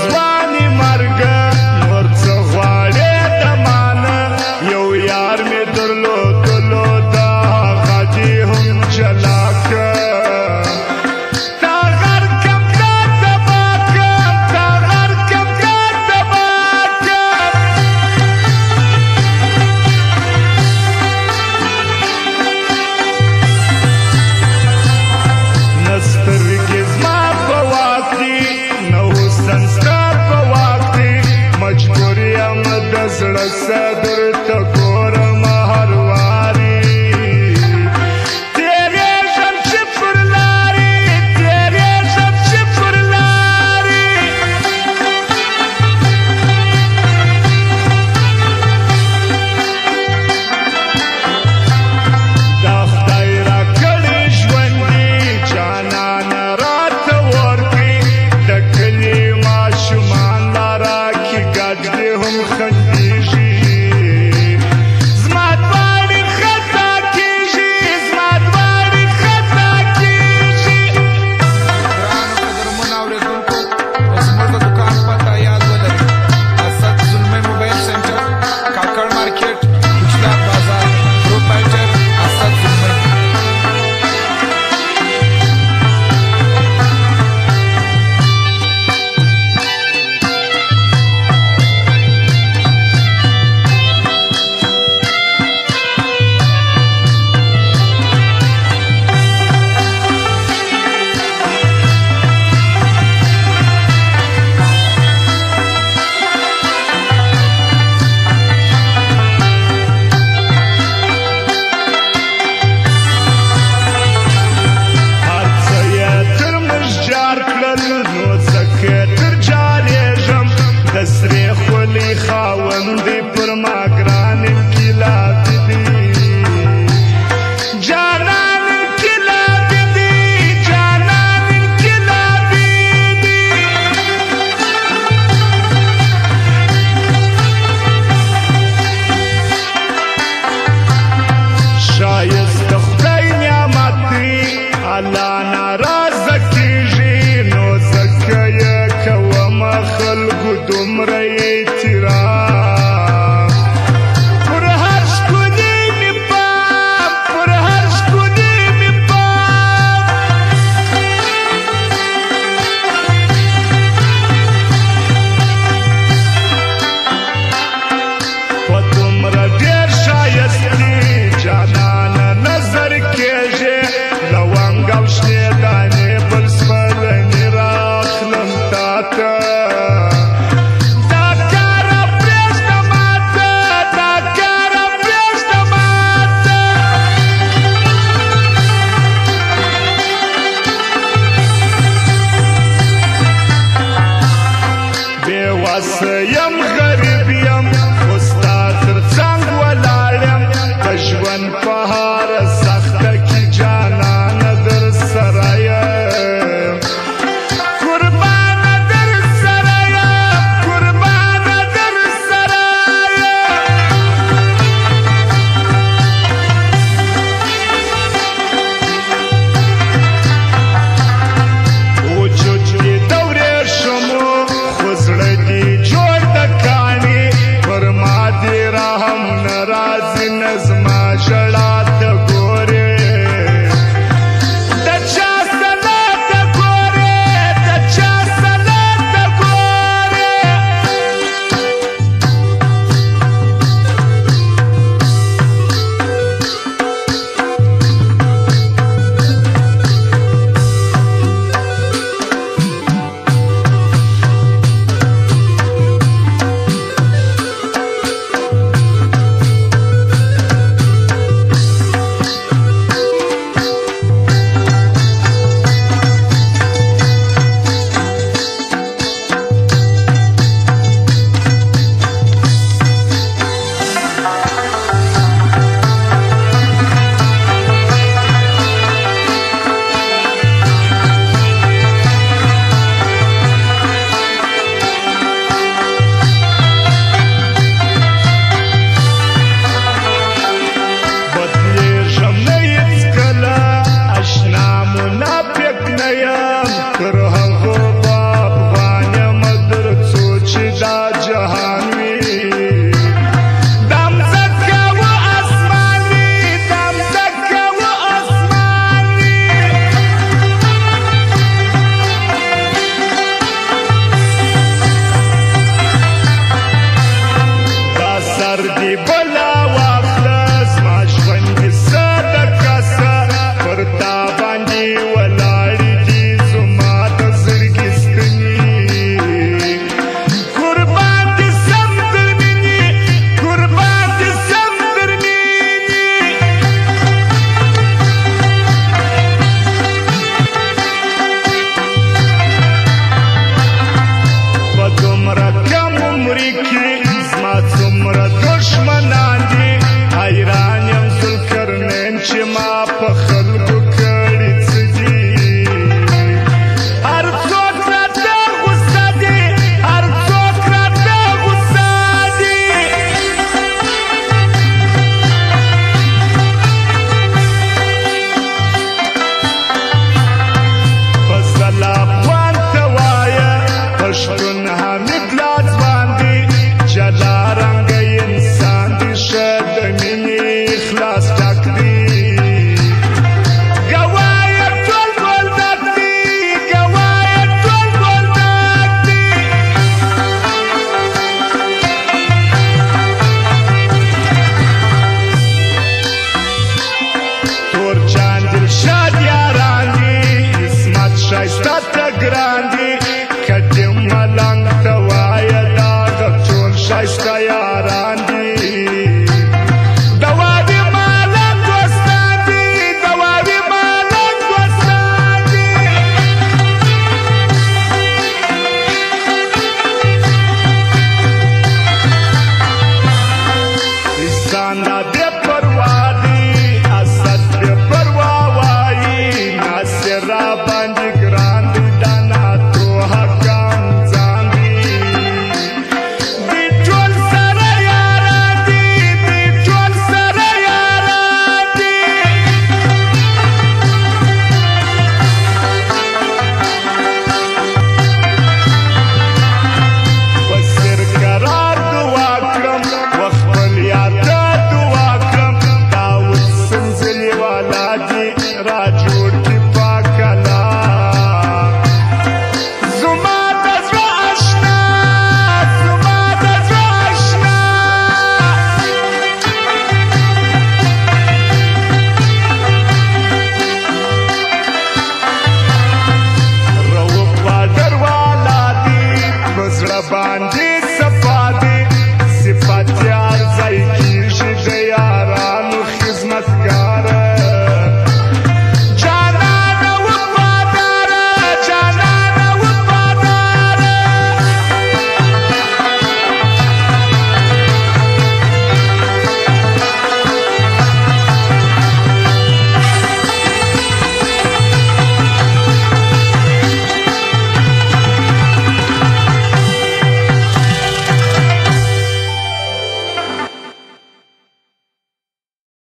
ځواني مرګ نور څه غواړې د مانه یو یار مې درلودلو دا هغه دې هم جلا که تا غر کم دا تبا کم تا غر کم دا تبا کم نسترګې زما په واک دي نه حسن ستا په واک دي مجبور یم د زړه صدر ته ګورم هر واري تېرېږم چې پر لارې تېرېږم چې پر لارې دا خدای راکړی ژوند دی جانانه راته ورکړي د کلي ماشومان لاره کې ګډ دې هم خندېږي زما دواړې خطا کېږي زما دواړې خطا کېږي ګرانو قدرمنو اورېدونکو زموږ د دکان پته یاد ولرئ اسد زلمی موبایل سنټر کاکړ مارکیټ کوچلاب بازار پروپرایټر اسد زلمی هر څه یې تر موږ جار کړل نو ځکه تر جارېږم د سرې خولې خاوندې پر ما ګران انقلابي دي جانان انقلابي دي جانان انقلابي دي ښایست د خدای نعمت دی الله ناراضه کېږي نو ځکه یې کومه خلکو دومره احترام پر هر ښکلي مې پام پر هر ښکلي مې پام په دومره ډېر ښایست کې جانانه نظر کېږي لونګ او شنې دانې بل سپلنې راخلم تا ته دا کاره پرېږده ماته دا کاره پرېږده ماته بې وسه یم غریب یم خو ستا تر څنګ ولاړ یم د ژوند په هره سخته کې جانانه در سره یم قربانه در سره یم قربانه در سره یم وجود کې د ورېښمو خو زړه دې جوړ د کاڼي پر ما دې رحم نه راځي نه زما ژړا ته ګورې زما په